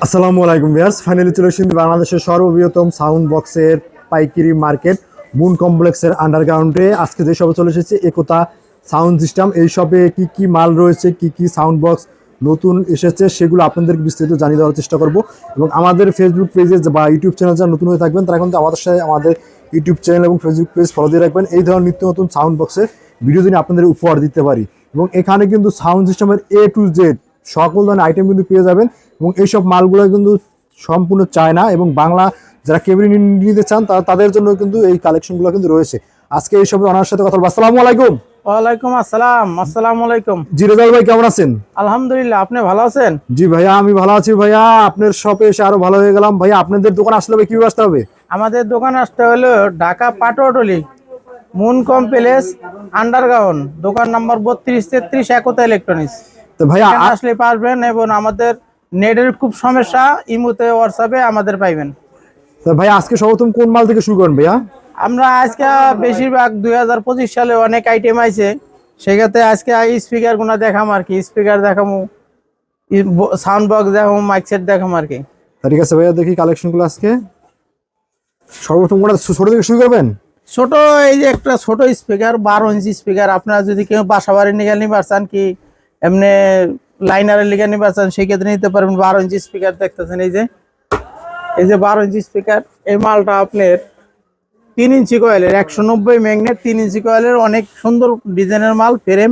আসসালামু আলাইকুম viewers, finally চলে এসেছি বাংলাদেশের সর্ববৃহত্তম সাউন্ড বক্সের পাইকারি মার্কেট মুন কমপ্লেক্সের আন্ডারগ্রাউন্ডে। আজকে যে শপে চলে এসেছে একতা সাউন্ড সিস্টেম। এই শপে কি কি মাল রয়েছে, কি কি সাউন্ড বক্স নতুন এসেছে সেগুলো আপনাদেরকে বিস্তারিত জানিয়ে দেওয়ার চেষ্টা করব। এবং আমাদের ফেসবুক পেজে বা ইউটিউব চ্যানেল যারা নতুন হয়ে থাকবেন তারা কিন্তু আমাদের সাথে আমাদের ইউটিউব চ্যানেল এবং ফেসবুক পেজ ফলো দিয়ে রাখবেন। এই ধরনের নিত্য নতুন সাউন্ড বক্সের ভিডিও যদি আপনাদের উপহার দিতে পারি। এবং এখানে কিন্তু সাউন্ড সিস্টেমের A to Z সকল ধরনের আইটেম কিন্তু পেয়ে যাবেন। এবং এইসব মালগুলো কিন্তু সম্পূর্ণ চায়না এবং বাংলা যারা কেবিল নিতে চান তাদের জন্য কিন্তু এই কালেকশনগুলো কিন্তু রয়েছে। আজকে এই সব ওনার সাথে কথা বলবো। আসসালামু আলাইকুম। ওয়ালাইকুম আসসালাম। আসসালামু আলাইকুম। জি রেজাল ভাই, কেমন আছেন? আলহামদুলিল্লাহ, আপনি ভালো আছেন? জি ভাইয়া, আমি ভালো আছি ভাইয়া। আপনার শপে এসে আরো ভালো হয়ে গেলাম ভাইয়া। আপনাদের দোকান আসলে হবে কিভাবে আসতে হবে? আমাদের দোকান আসতে হলো Dhaka Patuatuli moon complex underground, দোকান নম্বর 3233 একতা ইলেকট্রনিক্স। তো ভাইয়া আসলে পারবেন এবং আমাদের নেটের খুব সমস্যা, ইমোতে হোয়াটসঅ্যাপে আমাদের পাইবেন। তো ভাইয়া আজকে সর্বপ্রথম কোন মাল থেকে শুরু করেন ভাইয়া? আমরা আজকে বেশিরভাগ 2025 সালে অনেক আইটেম আছে, সেক্ষেত্রে আজকে স্পিকার গুলো দেখাম আর কি। স্পিকার দেখামু, সাউন্ড বক্স দেখামু, মাইক সেট দেখাম আর কি। ঠিক আছে ভাইয়া, দেখি কালেকশনগুলো আজকে। সর্বপ্রথম কোনটা ছোট থেকে শুরু করবেন? ছোট, এই যে একটা ছোট স্পিকার 12 ইঞ্চি স্পিকার। আপনারা যদি কেউ বাসা বাড়ি নিবার চান কি এমনি লাইনারের লিগে নিবার চান সেক্ষেত্রে নিতে পারবেন। 12 ইঞ্চি স্পিকার দেখতেছেন, এই যে 12 ইঞ্চি স্পিকার। এই মালটা আপনার 3 ইঞ্চি কয়েলের 190 ম্যাগনেট 3 ইঞ্চি কয়েলের অনেক সুন্দর ডিজাইনের মাল। ফ্রেম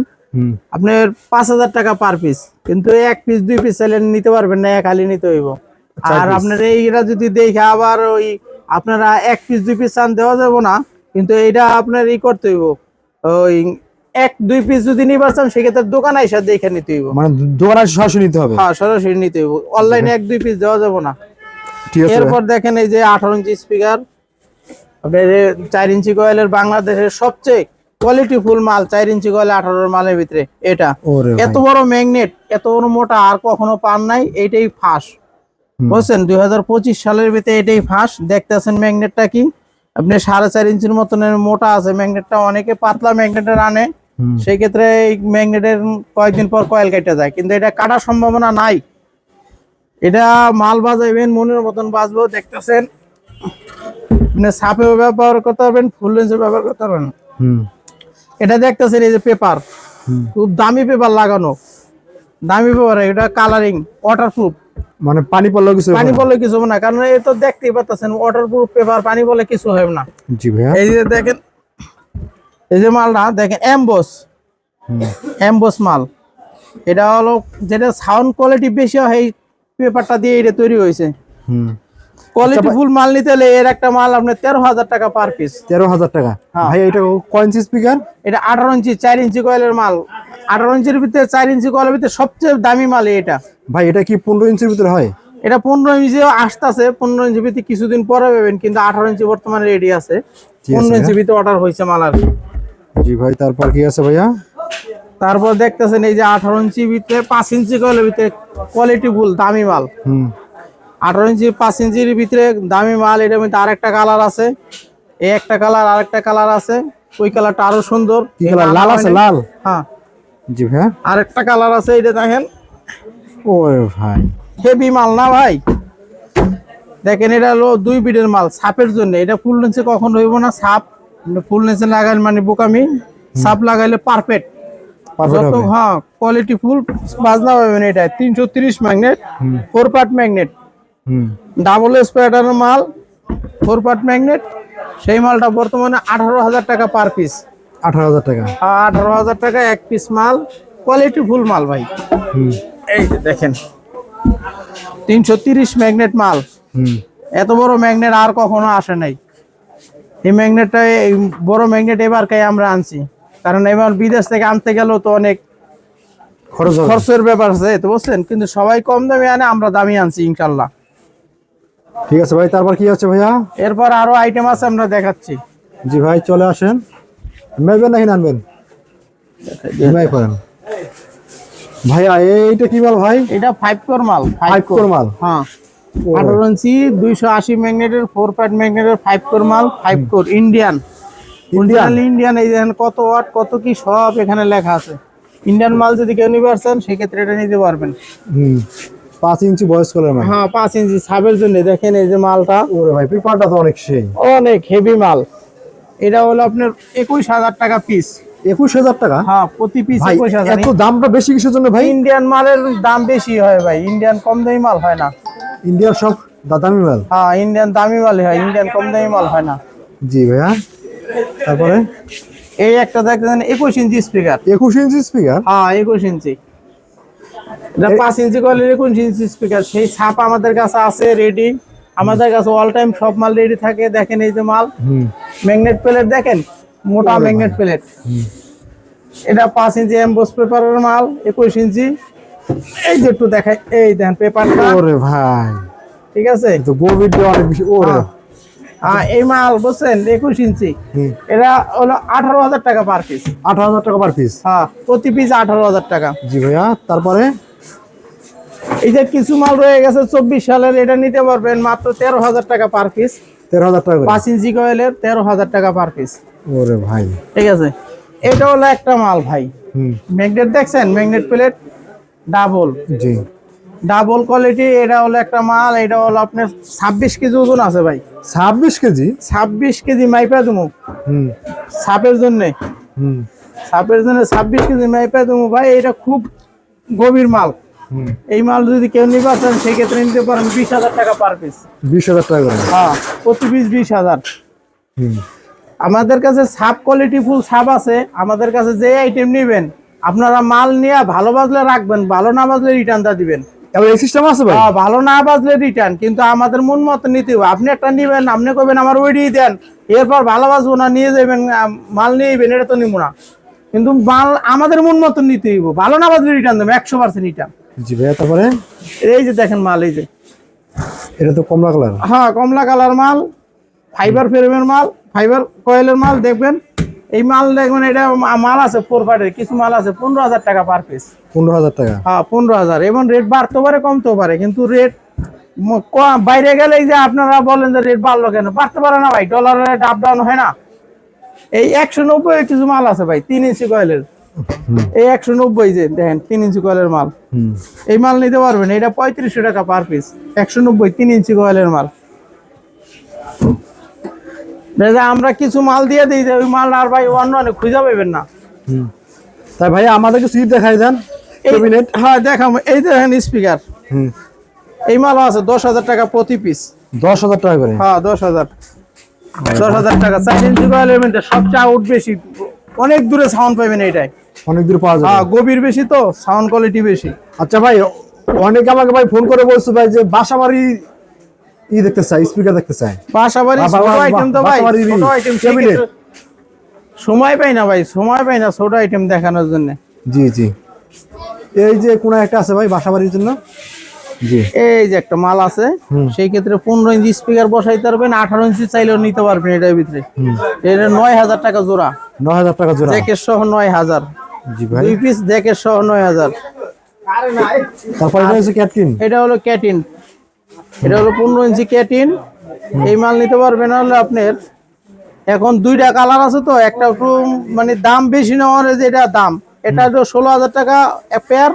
আপনার 5000 টাকা পার পিস, কিন্তু 1 পিস 2 পিস চাইলে নিতে পারবেন না, এক হালি নিতে হইব। আর আপনার এইটা যদি দেখে আবার ওই আপনারা 1 পিস 2 পিস চান দেওয়া যাবো না, কিন্তু এইটা আপনার করতে হইব। ওই 1-2 পিস যদি নিবার চান সেক্ষেত্রে দোকানে এসে দেখে নিতে হইব। মানে দোকানে সরাসরি নিতে হবে? হ্যাঁ, সরাসরি নিতে হইব, অনলাইনে 1-2 পিস দেওয়া যাবো না। ঠিক আছে। এরপর দেখেন এই যে 18 ইঞ্চি স্পিকার, আপনার 4 ইঞ্চি কয়েলের বাংলাদেশের সবচেয়ে কোয়ালিটি ফুল মাল। 4 ইঞ্চি কয়েল 18 মালের ভিতরে এটা। এত বড় ম্যাগনেট, এত বড় মোটা আর কখনো পান নাই। এইটাই ফার্স্ট, বুঝছেন? 2025 সালের ভিতরে এটাই ফার্স্ট। দেখতেছেন ম্যাগনেটটা কি আপনি 4.5 ইঞ্চির মতনের মোটা আছে ম্যাগনেটটা। অনেকে পাতলা ম্যাগনেটের আনে, সেই ক্ষেত্রে এই ম্যাগনেটের কয়েকদিন পর কয়েল কেটে যায়, কিন্তু এটা কাটার সম্ভাবনা নাই। এটা মাল বাজাইবেন মনের মতন বাজবো। দেখতেছেন সাপেও ব্যবহার করতে পারবেন, ফুল লেন্সের ব্যবহার করতে পারবেন। এটা দেখতেছেন এই যে পেপার, খুব দামি পেপার লাগানো, দামি পেপার। এটা কালারিং ওয়াটারপ্রুফ, মানে পানি পড়লে কিছু হবে না, কারণ এই তো দেখতেই পাচ্ছেন ওয়াটারপ্রুফ পেপার, পানি পড়লে কিছু হবে না। জি ভাইয়া। এই যে দেখেন, এই যে মালটা দেখেন এমবস মাল। এটা হলো যেটা সাউন্ড কোয়ালিটি বেশি হয়, এই পেপারটা দিয়ে এটা তৈরি হয়েছে। কোয়ালিটি ফুল মাল নিতে হলে এর একটা মাল আপনার 13,000 টাকা পার পিস। 13,000 টাকা? ভাই এটা কয় ইঞ্চি স্পিকার? এটা 18 ইঞ্চি 4 ইঞ্চি কয়েলের মাল। 18 ইঞ্চির ভিতরে 4 ইঞ্চি কয়েলের ভিতরে সবচেয়ে দামি মাল এটা। ভাই এটা কি 15 ইঞ্চির ভিতরে হয়? এটা 15 ইঞ্চি আসতেছে, 15 ইঞ্চি ভিতরে কিছুদিন পরে পাবেন, কিন্তু 18 ইঞ্চি বর্তমানে রেডি আছে। 15 ইঞ্চি ভিতরে অর্ডার হয়েছে মাল আর। জি ভাই, তারপর কি আছে ভাইয়া? তারপর দেখতেছেন এই যে 18 ইঞ্চি ভিতরে 5 ইঞ্চি কয়েলের ভিতরে কোয়ালিটি ফুল দামি মাল। 18 ইঞ্চি 5 ইঞ্চির ভিতরে দামি মাল। এটার মধ্যে আরেকটা কালার আছে, এই একটা কালার, আরেকটা কালার আছে। ওই কালারটা আরো সুন্দর। কি কালার? লাল আছে? লাল? হ্যাঁ। জি ভাই, আরেকটা কালার আছে, এটা দেখেন। ওরে ভাই, হেভি মাল না ভাই? দেখেন এটা হলো 2 বিটের মাল সাপের জন্য। এটা ফুল লেন্সে কখন হইব না, সাপ ফুল লেন্সে লাগাইলে মানে বোকামি, সাপ লাগাইলে পারফেক্ট। হ্যাঁ, কোয়ালিটি ফুল বাজনা পাবেন। এটা 330 magnet, 4 part magnet, double S প্যাটার্নের মাল, 4 পার্ট ম্যাগনেট। সেই মালটা বর্তমানে 18,000 টাকা পার পিস। 18,000 টাকা? 18,000 টাকা 1 পিস মাল, কোয়ালিটি ফুল মাল ভাই। এই যে দেখেন 330 ম্যাগনেট মাল। এত বড় ম্যাগনেট আর কখনো আসে নাই। এই ম্যাগনেটটা, এই বড় ম্যাগনেট এবারকাই আমরা আনছি, কারণ এবার বিদেশ থেকে আনতে গেলেও তো অনেক খরচের ব্যাপার আছে, তো বুঝছেন। কিন্তু সবাই কম দামে আনে, আমরা দামি আনছি ইনশাল্লাহ। ঠিক আছে ভাই, তারপর কি আছে ভাইয়া? এরপর আরো আইটেম আছে, আমরা দেখাচ্ছি। জি ভাই, চলে আসেন। নেবেন নাকি আনবেন? ভাইয়া এইটা কি মাল ভাই? এটা 5 কোর মাল। 5 কোর মাল? হ্যাঁ, 18 ইঞ্চি 280 ম্যাগনেটের 4 পার্ট ম্যাগনেটের 5 কোর মাল। 5 কোর ইন্ডিয়ান। এই দেখেন কত ওয়াট কত কি সব এখানে লেখা আছে। ইন্ডিয়ান মাল যদি কেউ নিতে পারছেন সেক্ষেত্রে এটা নিতে পারবেন। 5 ইঞ্চি ভয়েস কলার মাল। হ্যাঁ 5 ইঞ্চি সাবের জন্য দেখেন এই যে মালটা, ওরে ভাই পেপারটা তো অনেক সেই, অনেক হেভি মাল। এটা হলো আপনার 21,000 টাকা পিস। 21,000 টাকা? হ্যাঁ প্রতি পিস ভাই 21,000। এত দামটা বেশি কিসের জন্য ভাই? ইন্ডিয়ান মালের দাম বেশি হয় ভাই, ইন্ডিয়ান কম দামি মাল হয় না। ইন্ডিয়ার সব দামি মাল? হ্যাঁ ইন্ডিয়ান দামি মাল হয়, ইন্ডিয়ান কম দামি মাল হয় না। জি ভাইয়া। তারপরে এই একটা দেখেন 21 ইঞ্চি স্পিকার। 21 inch speaker? হ্যাঁ 21 ইঞ্চি। এটা 5 ইঞ্চি কয়েলের 21 ইঞ্চি স্পিকার। সেই ছাপ আমাদের কাছে আছে রেডি, আমাদের কাছে অল টাইম সব মাল রেডি থাকে। দেখেন এই যে মাল, ম্যাগনেট প্লেট দেখেন, মোটা ম্যাগনেট প্লেট। এটা 5 ইঞ্চি এমবোস পেপারের মাল, 21 ইঞ্চি। এই যে একটু দেখাই, এই দেখেন পেপারটা। ওরে ভাই ঠিক আছে, তো গভীর দিয়ে অনেক বেশি। ওরে এই মাল বুঝছেন 21 ইঞ্চি, এটা হলো 18,000 টাকা পার পিস। 18,000 টাকা পার পিস? হ্যাঁ প্রতি পিস 18,000 টাকা। জি ভাইয়া। তারপরে এই যে কিছু মাল রয়ে গেছে 24 সালের, এটা নিতে পারবেন মাত্র 13,000 টাকা পার পিস। 13,000 টাকা করে? 5 ইঞ্চি কয়েলের 13,000 টাকা পার পিস। ওরে ভাই ঠিক আছে, এটা হলো একটা মাল ভাই। ম্যাগনেট দেখছেন, ম্যাগনেট প্লেট ডাবল। জি ডাবল কোয়ালিটি। এটা হলো একটা মাল, এটা হলো আপনার 26 কেজি ওজন আছে ভাই। 26 কেজি? 26 কেজি মাইপা দেবো সাপের জন্য। সাপের জন্য 26 কেজি মাইপা দেবো ভাই। এটা খুব গভীর মাল। এই মাল যদি কেউ নিতে পারেন সেক্ষেত্রে নিতে পারেন 20,000 টাকা পার পিস। 20,000 টাকা করে? হ্যাঁ প্রতি পিস 20,000। আমাদের কাছে সাপ কোয়ালিটি ফুল সাপ আছে। আমাদের কাছে যে আইটেম নেবেন আপনারা মাল নিয়ে ভালো বাজলে রাখবেন, ভালো না বাজলে রিটার্নটা দিবেন। এবার এই সিস্টেম আছে ভাই? ভালো না বাজলে রিটার্ন, কিন্তু আমাদের মন মতো নিতে হবে। আপনি একটা নিবেন, আপনি কইবেন আমার ওইডি দেন, এরপর ভালো বাজবো না নিয়ে যাবেন, মাল নিয়ে যাবেন, এটা তো নিব না। কিন্তু মাল আমাদের মন মতো নিতে হইব, ভালো না বাজলে রিটার্ন দেবো 100% রিটার্ন। জি ভাইয়া। তারপরে এই যে দেখেন মাল, এই যে এটা তো কমলা কালার? হ্যাঁ কমলা কালার মাল, ফাইবার ফ্রেমের মাল, ফাইবার কয়েলের মাল। দেখবেন এই মাল, দেখবেন এটা মাল আছে 4 পার্টের, কিছু মাল আছে 15,000 টাকা পার পিস। 15,000 টাকা? হ্যাঁ 15,000। এবং রেট বাড়তে পারে কমতেও পারে, কিন্তু রেট বাইরে গেলে যে আপনারা বলেন যে রেট বাড়লো কেন, বাড়তে পারে না ভাই, ডলারের রেট আপ ডাউন হয় না। এই 190 কিছু মাল আছে ভাই 3 ইঞ্চি কয়েলের, এই 190 যে দেখেন 3 ইঞ্চি কয়েলের মাল, এই মাল নিতে পারবেন। এটা 3500 টাকা পার পিস, 190 3 ইঞ্চি কয়েলের মাল। আমরা কিছু মাল দিয়ে দিই, ওই মাল আর ভাই অন্য অনেক খুঁজে পাবেন না। তাই ভাই আমাদেরকে সিট দেখাই দেন। হ্যাঁ দেখাম, এই দেখেন স্পিকার, এই মাল আছে 10,000 টাকা প্রতি পিস। 10,000 টাকা করে? হ্যাঁ 10,000 টাকা। 4 ইঞ্চি কয়েলের মধ্যে সবচেয়ে আউট বেশি, অনেক দূরে সাউন্ড পাবেন এটাই, অনেক দূরে পাওয়া যায়। হ্যাঁ গভীর বেশি তো, সাউন্ড কোয়ালিটি বেশি। আচ্ছা ভাই, অনেকে আমাকে ভাই ফোন করে বলছে ভাই যে বাসাবাড়ি দেখতে চাই, স্পিকার দেখতে চাই। বাসাবাড়ি ছোট আইটেম তো ভাই, ছোট আইটেম সময় পাই না ভাই, সময় পাই না ছোট আইটেম দেখানোর জন্য। জি জি। এই যে কোন একটা আছে ভাই বাসাবাড়ির জন্য? জি এই যে একটা মাল আছে, সেই ক্ষেত্রে 15 ইঞ্চি স্পিকার বসাইতে পারবেন, 18 ইঞ্চি চাইলেও নিতে পারবেন এটার ভিতরে। এটা 9,000 টাকা জোড়া। 9,000 টাকা জোড়া? জ্যাকেট সহ 9,000। জি ভাই। 2 পিস জ্যাকেট সহ 9,000। তারপর এটা হচ্ছে ক্যাটকিন? এটা হলো ক্যাটিন, এটা হলো 15 ইঞ্চি ক্যাটিন। এই মাল নিতে পারবেন হলো আপনার, এখন 2টা কালার আছে তো, একটা একটু মানে দাম বেশি নেওয়ার, যেটা দাম এটা হলো 16,000 টাকা পেয়ার,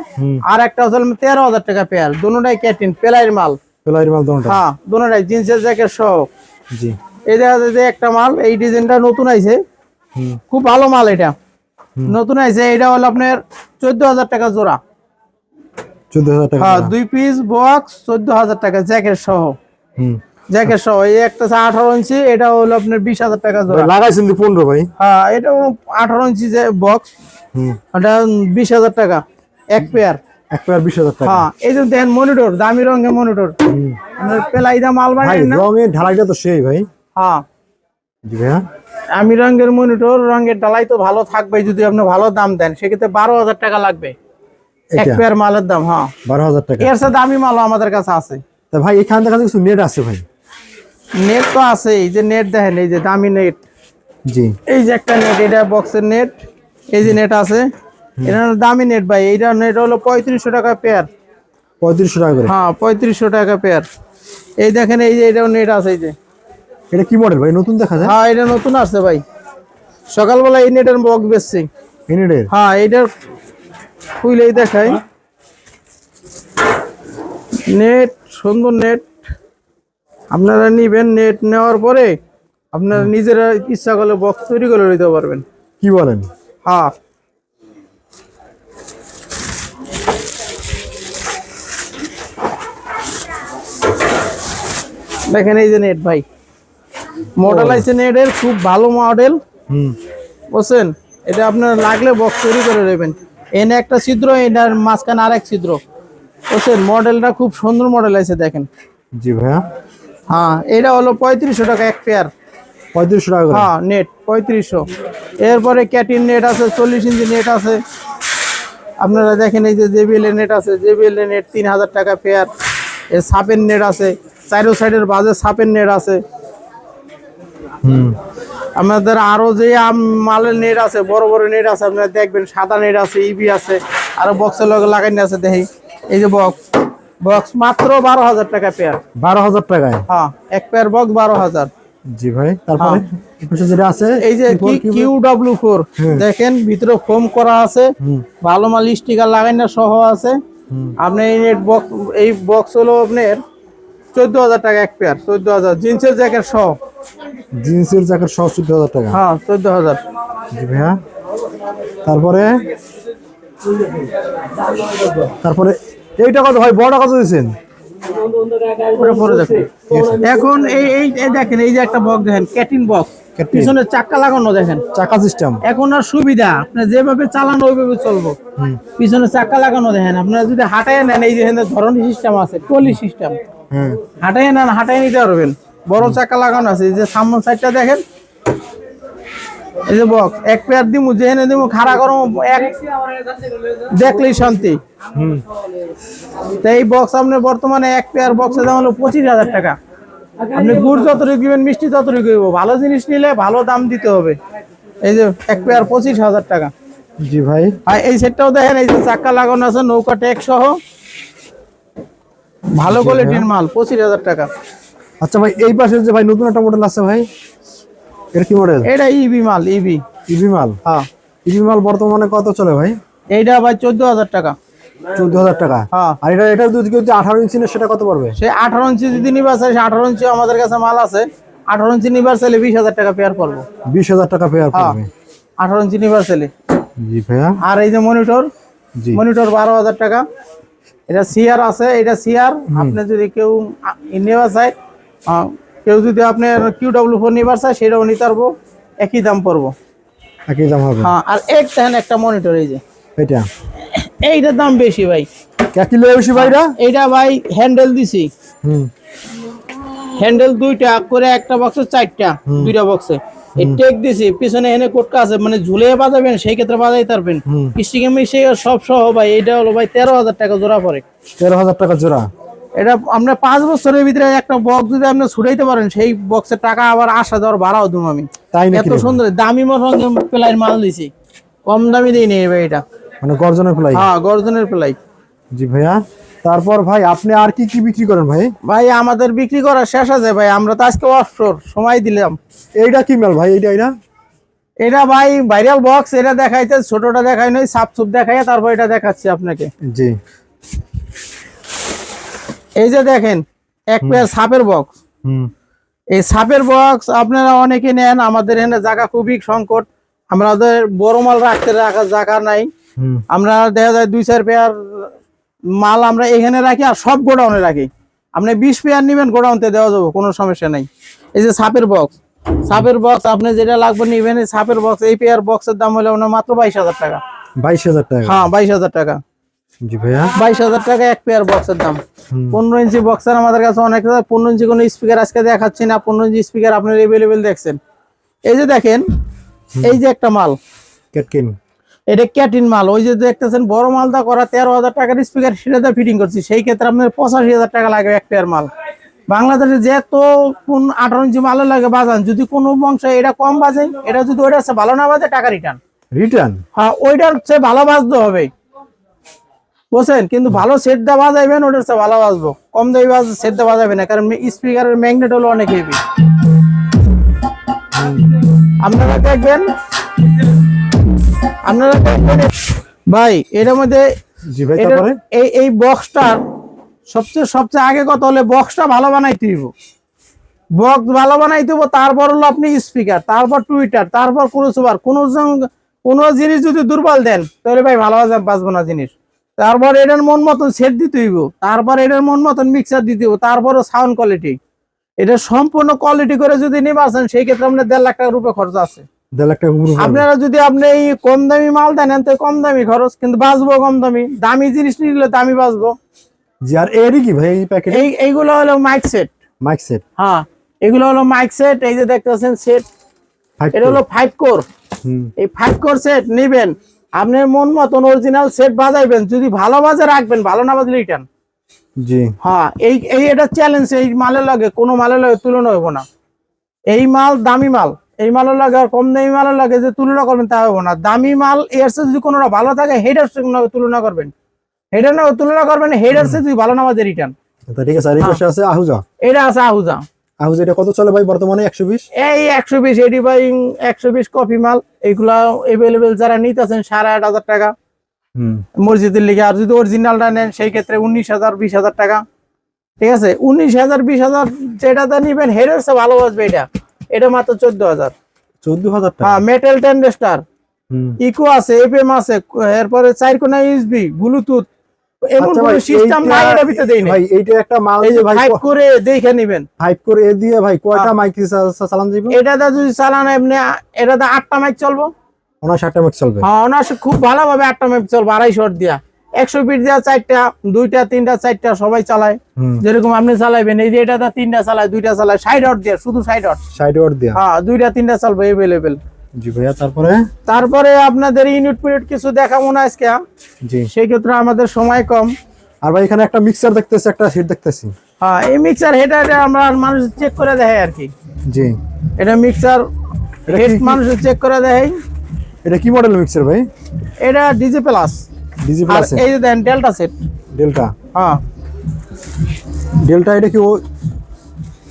আর একটা হচ্ছে 13,000 টাকা পেয়ার। দুটোটাই ক্যাটিন পেলাইর মাল। পেলাইর মাল দুটোটা? হ্যাঁ দুটোটাই জিন্সের জ্যাকেট সহ। জি। এই দেখা যায় যে একটা মাল, এই ডিজাইনটা নতুন আইছে, খুব ভালো মাল, এটা নতুন আইছে। এটা হলো আপনার 14,000 টাকা জোড়া। 14,000 টাকা? হ্যাঁ 2 পিস বক্স 14,000 টাকা জ্যাকেট সহ। জ্যাকেট সহ। এই একটা 18 ইঞ্চি, এটা হলো আপনার 20,000 টাকা জোড়া। লাগাইছেন 15 ভাই? হ্যাঁ এটা 18 ইঞ্চি যে বক্স, এটা 20,000 টাকা এক পেয়ার। এক পেয়ার 20,000 টাকা? হ্যাঁ এই যে দেখেন মনিটর, দামি রঙের মনিটর, আপনার পেলাইদা মাল বানাই না, রঙের ঢালাইটা তো সেই ভাই। হ্যাঁ জি ভাইয়া। আমি রঙের মনিটর, রঙের ঢালাই তো ভালো থাকবে যদি আপনি ভালো দাম দেন, সেক্ষেত্রে 12,000 টাকা লাগবে এক পেয়ার মালের দাম। হ্যাঁ 12,000 টাকা? এর সাথে দামি মালও আমাদের কাছে আছে। তা ভাই এখান থেকে কিছু নেট আছে ভাই? নেট তো আছে, এই যে নেট দেখেন, এই যে দামি নেট। জি। এই যে একটা নেট, এটা বক্সের নেট, এই যে নেট আছে, এটা দামি নেট ভাই। এইটা নেট হলো 3500 টাকা পেয়ার। 3500 টাকা করে? হ্যাঁ 3500 টাকা পেয়ার। এই দেখেন, এই যে এটাও নেট আছে, এই যে। এটা কি মডেল ভাই, নতুন দেখা যায়? হ্যাঁ এটা নতুন আসছে ভাই, সকালবেলা এই নেটের বক্স বেচছি। এই নেটের? হ্যাঁ এইটার খুলেই দেখাই, নেট, সুন্দর নেট। আপনারা নিবেন, নেট নেওয়ার পরে আপনারা নিজেরা ইচ্ছা করলে বক্স তৈরি করে নিতে পারবেন। কি বলেন? হ্যাঁ, দেখেন এই যে নেট ভাই, মডেল আছে নেটের, খুব ভালো মডেল, বুঝছেন? এটা আপনার লাগলে বক্স তৈরি করে নেবেন। এনে একটা ছিদ্র, এটার মাঝখানে আরেক ছিদ্র, বুঝছেন? মডেলটা খুব সুন্দর মডেল আছে, দেখেন। জি ভাইয়া। হ্যাঁ, এটা হলো 3500 টাকা এক পেয়ার। 3500 টাকা করে? হ্যাঁ, নেট 3500। এরপরে ক্যাটিন নেট আছে, 40 ইঞ্চি নেট আছে। আপনারা দেখেন এই যে জেবিএল নেট আছে, জেবিএল নেট 3000 টাকা পেয়ার। এর সাপের নেট আছে, চারো সাইডের বাজে সাপের নেট আছে। আপনাদের আরো যে মালের নেট আছে, বড় বড় নেট আছে, আপনারা দেখবেন সাদা নেট আছে, ইবি আছে, আরো বক্সের লগে লাগানো আছে। দেখি এই যে বক্স মাত্র 12000 টাকা পেয়ার। 12000 টাকায়? হ্যাঁ, এক পেয়ার বক্স 12000। জি ভাই। তারপরে যেটা আছে এই যে QW4, দেখেন ভিতরে ফোম করা আছে, ভালো মাল স্টিকার লাগানো সহ আছে। আপনি এই নেট বক্স, এই বক্স হলো আপনার 14000 টাকা এক পেয়ার। 14000 জিন্সের জ্যাকেট সহ। জিন্সের জ্যাকেট সহ 14000 টাকা? হ্যাঁ, 14000। জি ভাইয়া। তারপরে এইটা কত ভাই? বড় কত দিয়েছেন? এখন এই দেখেন, এই যে একটা বক্স দেখেন, ক্যাটিন বক্স, পিছনে চাকা লাগানো, দেখেন চাকা সিস্টেম। এখন আর সুবিধা, আপনি যেভাবে চালানো ওইভাবে চলবো। পিছনে চাকা লাগানো, দেখেন আপনারা যদি হাঁটায় নেন, এই যে ধরনের সিস্টেম আছে, ট্রলি সিস্টেম, হাঁটায় নেন, হাঁটায় নিতে পারবেন। বড় চাকা লাগানো আছে। এই যে সামনের সাইডটা দেখেন, এই যে বক্স এক পেয়ার দিমু, যেখানে দিমু খাড়া করো, এক দেখলেই শান্তি। তো এই বক্স আপনার বর্তমানে এক পেয়ার বক্সের দাম হলো 25000 টাকা। আপনি গুড় যতটুকু দিবেন, মিষ্টি ততটুকু দিব। ভালো জিনিস নিলে ভালো দাম দিতে হবে। এই যে এক পেয়ার 25000 টাকা। জি ভাই। আর এই সেটটাও দেখেন, এই যে চাকা লাগানো আছে, নৌকা ট্যাগ সহ, ভালো কোয়ালিটির মাল, 25000 টাকা। আচ্ছা ভাই, এই পাশে যে ভাই নতুন একটা মডেল আছে ভাই, এটা কি মডেল? এটা ইবি মাল, ইবি মাল। হ্যাঁ, ইবি মাল বর্তমানে কত চলে ভাই? এইটা ভাই 14000 টাকা। 14000 টাকা? হ্যাঁ। আর এটা যদি 18 ইঞ্চি নেয়, সেটা কত পড়বে? সে 18 ইঞ্চি যদি নিবার চাই, 18 ইঞ্চি আমাদের কাছে মাল আছে। 18 ইঞ্চি নিবার চাইলে 20000 টাকা পেয়ার পড়বো। 20000 টাকা পেয়ার পড়বে? 18 ইঞ্চি নিবার চাইলে। জি ভাইয়া। আর এই যে মনিটর, মনিটর 12000 টাকা। এটা সিআর আছে, এটা সিআর। আপনি যদি কেউ নেওয়া চায়, কেউ যদি আপনার QW4 নিবার চায়, সেটাও নিতে পারবো, একই দাম পড়বো। একই দাম হবে? হ্যাঁ। আর একটা মনিটর, এই যে এটা, এইটার দাম বেশি ভাই। কে কিলো বেশি ভাই? এইটা ভাই হ্যান্ডেল দিছি, হ্যান্ডেল দুইটা করে, একটা বক্সে 4টা, দুইটা বক্সে এই টেক দিছি। পিছনে এনে কোটকা আছে, মানে ঝুলে বাজাবেন, সেই ক্ষেত্রে বাজাই পারবেন। স্টিকে মিশে সব সহ ভাই, এটা হলো ভাই 13000 টাকা জোড়া পড়ে। 13000 টাকা জোড়া? এটা আপনার 5 বছরের ভিতরে একটা বক্স যদি আপনি ছুটাইতে পারেন, সেই বক্সের টাকা আবার আসা যাওয়ার ভাড়াও দেবো আমি। তাই নাকি? এত সুন্দর দামি প্লাই মাল দিছি, কম দামি দিই নেই ভাই। এটা মানে গর্জনের প্লাই? হ্যাঁ, গর্জনের প্লাই। জি ভাইয়া। তারপর ভাই, আপনি আর কি কি বিক্রি করেন ভাই? ভাই আমাদের বিক্রি করা শেষ আছে ভাই, আমরা তো আজকে অফশোর সময় দিলাম। এইটা কি মাল ভাই? এটা ভাই ভাইরাল বক্স। এটা দেখাইতে, ছোটটা দেখাই নয়, সাপ সুপ দেখাই, তারপর এটা দেখাচ্ছি আপনাকে। জি। এই যে দেখেন, এক পেয়ার সাপের বক্স। এই সাপের বক্স আপনারা অনেকে নেন, আমাদের এখানে জায়গা খুবই সংকট, আমাদের বড় মাল রাখার জায়গা নাই। আমরা দেখা যায় 2-4 পেয়ার মাল আমরা এখানে রাখি, আর সব গোডাউনে রাখি। আপনি 20 পেয়ার নিবেন, গোডাউনতে দেওয়া যাবে, কোনো সমস্যা নাই। এই যে সাপের বক্স, আপনি যেটা লাগবে নিবেন। এই সাপের বক্স, এই পেয়ার বক্সের দাম হলো মাত্র 22000 টাকা। 22000 টাকা? হ্যাঁ, 22000 টাকা। জি ভাইয়া। 22000 টাকা এক পেয়ার বক্সের দাম। 15 ইঞ্চি বক্সের আমাদের কাছে অনেক। 15 ইঞ্চি কোনো স্পিকার আজকে দেখাচ্ছি না, 15 ইঞ্চি স্পিকার আপনার এভেলেবেল দেখছেন। এই যে দেখেন, এই যে একটা মাল, ক্যাটকিন, এটা ক্যাটিন মাল। ওই যে দেখতেছেন বড় মালটা করা 13000 টাকার স্পিকার, সেটাতে ফিটিং করছি। সেই ক্ষেত্রে আপনার 85000 টাকা লাগবে এক পেয়ার মাল। বাংলাদেশে যেহেতু 18 ইঞ্চি মালের লাগে বাজান, যদি কোনো বংশ এটা কম বাজে, এটা যদি ওইটা ভালো না বাজে, টাকা রিটার্ন। হ্যাঁ, ওইটার চেয়ে ভালো বাজতে হবে, বুঝছেন? কিন্তু ভালো সেট দা বাজাইবেন, ওটার চেয়ে ভালো বাজবো। কম দামি সেট দা বাজাবেন না, কারণ স্পিকারের ম্যাগনেট হলো অনেক হেভি। আপনারা দেখবেন ভাই এটার মধ্যে জি ভাই, এটার- তারপরে এই বক্সটার সবচেয়ে আগে কথা হলে বক্সটা ভালো বানাইতে হইব। বক্স ভালো বানাইতে হইব, তারপর হলো আপনি স্পিকার, তারপর টুইটার, তারপর ক্রসওভার। কোন জিনিস যদি দুর্বল দেন তাহলে ভাই ভালো বাজবো না জিনিস। তারপর এটার মন মতন সেট দিতে হইব, তারপর এটার মন মতন মিক্সার দিতে হইব, তারপর সাউন্ড কোয়ালিটি। এটা সম্পূর্ণ কোয়ালিটি করে যদি নিতে পারছেন সেই ক্ষেত্রে আপনার 1.5 লাখ টাকার উপরে খরচ আছে। 1.5 লাখ টাকা উপরে পড়বে। আপনারা যদি আপনি এই কম দামি মাল দেন তো কম দামি খরচ, কিন্তু বাঁচবো কম দামি। দামি জিনিস নিলে দামি বাঁচবো। জি, আর এরই কি ভাই এই প্যাকেটে? এইগুলো হলো মাইক সেট। মাইক সেট হ্যাঁ, এগুলো হলো মাইক সেট। এই যে দেখতেছেন সেট, এটা হলো 5 কোর। এই 5 কোর সেট নেবেন, আপনার মন মতন অরিজিনাল সেট বাজাইবেন। যদি ভালো বাজে রাখবেন, ভালো না বাজলে রিটার্ন। জি, হ্যাঁ, এই এটা চ্যালেঞ্জ। এই মালের লাগে কোনো মালের লাগে তুলনা হইব না। এই মাল দামি মাল, এই মালের লাগে আর কম দামি মালের লাগে যে তুলনা করবেন তা হইব না। দামি মাল এর সাথে যদি কোনোটা ভালো থাকে হেডার তুলনা করবেন, হেডার না তুলনা করবেন, হেডার সাথে যদি ভালো না বাজে রিটার্ন। আচ্ছা ঠিক আছে। আর এই পাশে আছে আহুজা। এটা আছে আহুজা। আহুজা এটা কত চলে ভাই বর্তমানে? 120। এই 120 এডি বাই 120 কপি মাল। এইগুলা এভেলেবেল যারা নিতেছেন 8,500 টাকা মসজিদের লিগে। আর যদি অরিজিনালটা নেন সেই ক্ষেত্রে 19,000 20,000 টাকা। ঠিক আছে, 19,000 20,000 যেটাতে নিবেন হেডার সে ভালো বাজবে। এটা মাত্র 14,000। 14,000 টাকা। হ্যাঁ, মেটাল টেন্ডেস্টার, ইকো আছে, এফএম আছে, এরপরে 4 কোনা ইউএসবি, ব্লুটুথ, এমন আচ্ছা কোন ভাই, সিস্টেম নাই এর ভিতরে দেই না ভাই এইটা একটা মাল এই যে দিয়ে ভাই ফাইভ করে দেখে নিবেন। 5 করে এ দিয়ে ভাই কয়টা মাইক চালান যাবে? এটাতে যদি চালান এমনি, এটাতে 8টা মাইক চলবো। 59টা মাইক চলবে। হ্যাঁ, অনায়াসে খুব ভালোভাবে 8টা মাইক চলবে। 250 দিয়া 100 ফিট দিয়া 4টা, 2টা 3টা 4টা সবাই চালায়। যেরকম আপনি চালাইবেন, এই যে এটাতে 3টা চালায়, 2টা চালায়, 60 ওয়াট দিয়া, শুধু 60 ওয়াট। 60 ওয়াট দিয়া। হ্যাঁ, 2টা 3টা চলবে এভেলেবেল। জি ভাইয়া, তারপরে তারপরে আপনাদের ইউনিট পিরিয়ড কিছু দেখাবো না আজকে, জি। সেই ক্ষেত্রে আমাদের সময় কম। আর ভাই এখানে একটা মিক্সার দেখতেছি, একটা হিট দেখতেছি। হ্যাঁ, এই মিক্সার হেড আমরা মানুষ চেক করে দেয় আর কি। জি, এটা মিক্সার এটা হেড কি- কি- মানুষ চেক করে দেয়। এটা কি মডেল মিক্সার ভাই? এটা ডিজি প্লাস। ডিজি আর প্লাস এই যে দেন ডেল্টা সেট। ডেল্টা। হ্যাঁ ডেল্টা এটা কি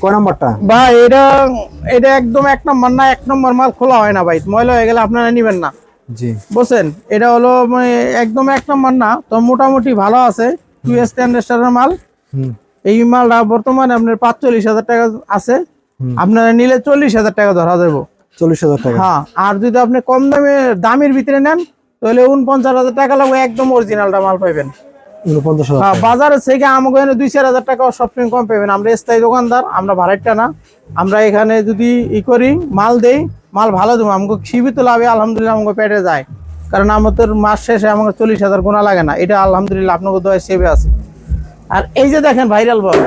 কয় নাম্বারটা? ভাই, এটা একদম 1 নম্বর না, 1 নম্বর মাল খোলা হয় না ভাই, ময়লা হয়ে গেলে আপনারা নিবেন না, জি, বুঝছেন। এটা হলো মানে একদম 1 নম্বর না, তো মোটামুটি ভালো আছে। 2 স্ট্যান্ডার্ডের মাল। এই মালটা বর্তমানে আপনার 45,000 টাকা আছে। আপনারা নিলে 40,000 টাকা ধরা যাবো। 40,000 টাকা। হ্যাঁ, আর যদি আপনি কম দামের ভিতরে নেন তাহলে 49,000 টাকা লাগবে, একদম অরিজিনালটা মাল পাইবেন। 49,000 হ্যাঁ, টাকা। বাজারের থেকে আমাকে এখানে 2-4,000 টাকা সবসময় কম পাবেন। আমরা স্থায়ী দোকানদার, আমরা ভাড়াটা না। আমরা এখানে যদি করি মাল দেই, মাল ভালো দেবো, আমাকে সীমিত লাভে আলহামদুলিল্লাহ আমাকে পেটে যায়। কারণ আমাদের মাস শেষে আমাকে 40,000 গোনা লাগে না। এটা আলহামদুলিল্লাহ আপনাকে দয়া সেবে আছে। আর এই যে দেখেন ভাইরাল বক্স,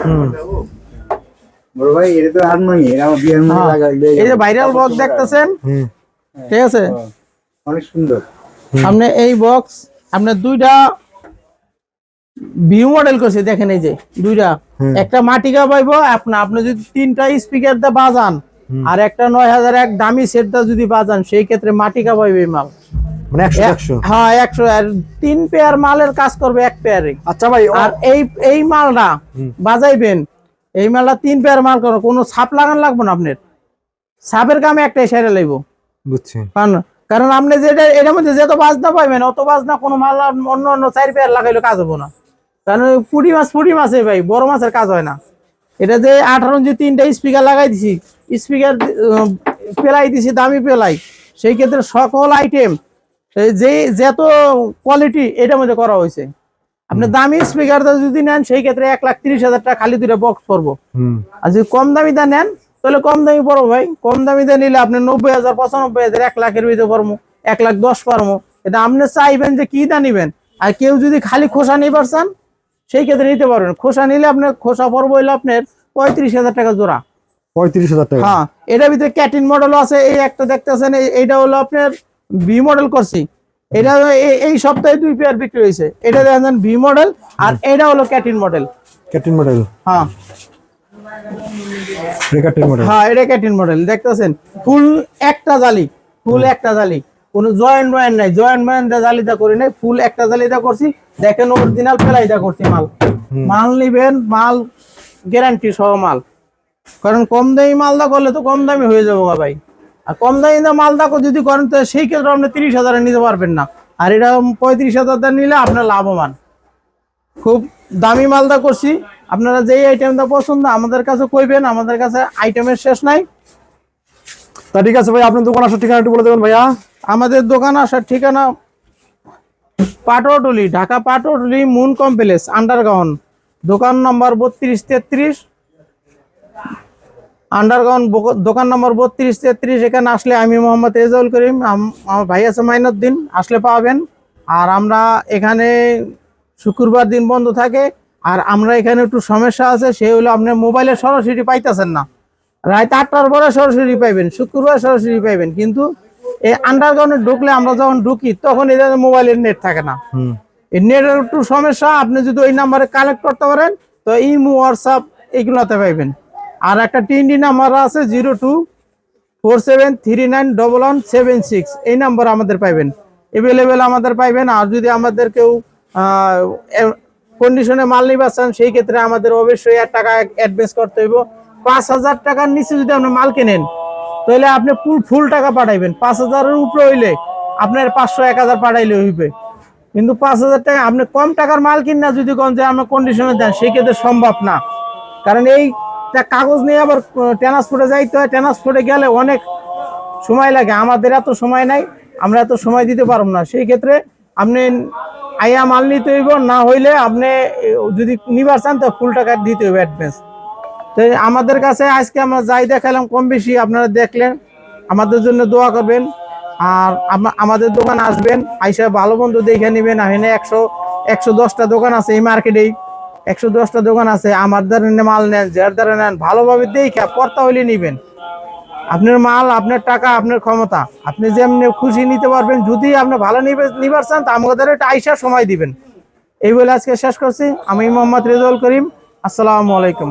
বড় ভাই এটা তো আর নয়, এটা আমার বিয়ের মধ্যে লাগাইলে এই যে ভাইরাল বক্স দেখতেছেন, ঠিক আছে। অনেক সুন্দর। আপনি এই বক্স আপনার 2টা ভিউ মডেল করছে, দেখেন এই যে 2টা। একটা মাটিকা পাইবো আপনি যদি 3টা স্পিকার দিয়ে বাজান, আর একটা 9,001 দামি সেট দা যদি বাজান, সেই ক্ষেত্রে মাটিকা পাইবে এই মাল। মানে 100। হ্যাঁ, 100। আর 3 পেয়ার মালের কাজ করবে 1 পেয়ারে। আচ্ছা ভাই, আর এই মালটা বাজাইবেন, এই মালটা 3 পেয়ার মাল করো, কোনো ছাপ লাগান লাগবে না আপনার। ছাপের কামে একটাই সেরে লাগব। বুঝছি। কারণ আপনি যেটা এটার মধ্যে যত বাজনা পাইবেন, অত বাজনা কোনো মাল অন্য 4 পেয়ার লাগাইলে কাজ হবো না। কারণ পুঁটি মাছে ভাই বড় মাছের কাজ হয় না। এটা যে 18 ইঞ্চি 3টা স্পিকার লাগাই দিছি, স্পিকার পেলাই দিছি, দামি পেলাই। সেই ক্ষেত্রে সকল আইটেম যে যত কোয়ালিটি এটার মধ্যে করা হয়েছে। আপনি দামি স্পিকারটা যদি নেন সেই ক্ষেত্রে 1,30,000 টাকা খালি 2টা বক্স পড়বো। আর যদি কম দামিটা নেন তাহলে কম দামি পড়বো ভাই। কম দামিটা নিলে আপনি 90,000 95,000 1 লাখের ভিতরে পড়বো, 1,10,000 পারবো। এটা আপনি চাইবেন যে কি দা নিবেন। আর কেউ যদি খালি খোসা নিয়ে পারছেন সেই ক্ষেত্রে নিতে পারবেন। খোসা নিলে আপনার খোসা পড়বো হইলে আপনার 35,000 টাকা জোড়া। 35,000 টাকা। হ্যাঁ, এটার ভিতরে ক্যাটিন মডেলও আছে। এই একটা দেখতেছেন, এইটা হলো আপনার ভি মডেল করছি। এটা এই সপ্তাহে 2 পেয়ার বিক্রি হয়েছে। এটা দেখেন ভি মডেল, আর এটা হলো ক্যাটিন মডেল। ক্যাটিন মডেল। হ্যাঁ ক্যাটিন মডেল। হ্যাঁ, এটা ক্যাটিন মডেল দেখতেছেন। ফুল একটা জালি, কোনো জয়েন্ট নাই। জয়েন্ট জালিটা করি নাই, ফুল একটা জালিটা করছি। দেখেন অরিজিনাল পেলাইটা করছি মাল। মাল নিবেন, মাল গ্যারান্টি সহ মাল। কারণ কম দামি মালদা করলে তো কম দামি হয়ে যাবো ভাই। আর কম দামি মালদা যদি করেন তো সেই ক্ষেত্রে আপনি 30,000 নিতে পারবেন না। আর এটা 35,000 টাকা নিলে আপনার লাভবান। খুব দামি মালদা করছি, আপনারা যেই আইটেমটা পছন্দ আমাদের কাছে কইবেন, আমাদের কাছে আইটেমের শেষ নাই। তা ঠিক আছে ভাই, আপনার দোকান আসার ঠিকানা একটু বলে দেবেন ভাইয়া। আমাদের দোকান আসার ঠিকানা Patuatuli, Dhaka Patuatuli moon complex underground, দোকান নম্বর 32-33, আন্ডারগ্রাউন্ড দোকান নম্বর 32-33। এখানে আসলে আমি মোহাম্মদ রেজাউল করিম, আমার ভাই আছে মাইনুদ্দিন, আসলে পাবেন। আর আমরা এখানে শুক্রবার দিন বন্ধ থাকে। আর আমরা এখানে একটু সমস্যা আছে, সে হলো আপনার মোবাইলে সরাসরি পাইতেছেন না, রাত 8টার পরে সরাসরি পাইবেন, শুক্রবার সরাসরি পাইবেন। কিন্তু এই আন্ডারগ্রাউন্ডে ঢুকলে আমরা যখন ঢুকি তখন এদের মোবাইলের নেট থাকে না, এই নেটের একটু সমস্যা। আপনি যদি ওই নাম্বারে কালেক্ট করতে পারেন তো ইমো হোয়াটসঅ্যাপ এইগুলোতে পাইবেন। আর একটা টিএনডি নাম্বার আছে 0247391176, এই নাম্বার আমাদের পাইবেন, এভেলেবেল আমাদের পাইবেন। আর যদি আমাদের কেউ কন্ডিশনে মাল নিতে চান সেই ক্ষেত্রে আমাদের অবশ্যই 1 টাকা অ্যাডভান্স করতে হইব। 5,000 টাকার নিচে যদি আপনি মাল কেনেন তাহলে আপনি ফুল টাকা পাঠাইবেন। 5,000-এর উপরে হইলে আপনার 500-1000 পাঠাইলে হইবে। কিন্তু 5,000 টাকা আপনি কম টাকার মাল কিনা যদি কোন যে আমরা কন্ডিশনে দেন সেই ক্ষেত্রে সম্ভব না, কারণ এই কাগজ নিয়ে আবার ট্রান্সপোর্টে যাইতে হয়, ট্রান্সপোর্টে গেলে অনেক সময় লাগে, আমাদের এত সময় নাই, আমরা এত সময় দিতে পারব না। সেই ক্ষেত্রে আপনি আইয়া মাল নিতে হইব, না হইলে আপনি যদি নিবার চান তো ফুল টাকা দিতে হইবে অ্যাডভান্স। তো আমাদের কাছে আজকে আমরা যাই দেখালাম কম বেশি আপনারা দেখলেন, আমাদের জন্য দোয়া করবেন। আর আমাদের দোকান আসবেন, আইসা ভালো বন্ধু দেখে নেবেন। এখানে 110টা দোকান আছে এই মার্কেটেই, 110টা দোকান আছে। আমার দ্বারা মাল নেন, যার দ্বারা নেন, ভালোভাবে দেখে পড়তা হইলে নিবেন। আপনার মাল, আপনার টাকা, আপনার ক্ষমতা, আপনি যেমনি খুশি নিতে পারবেন। যদি আপনি ভালো নিবার চান তা আমাদের একটা আইসা সময় দিবেন। এই বলে আজকে শেষ করছি। আমি মোহাম্মদ রেজাউল করিম, আসসালামু আলাইকুম।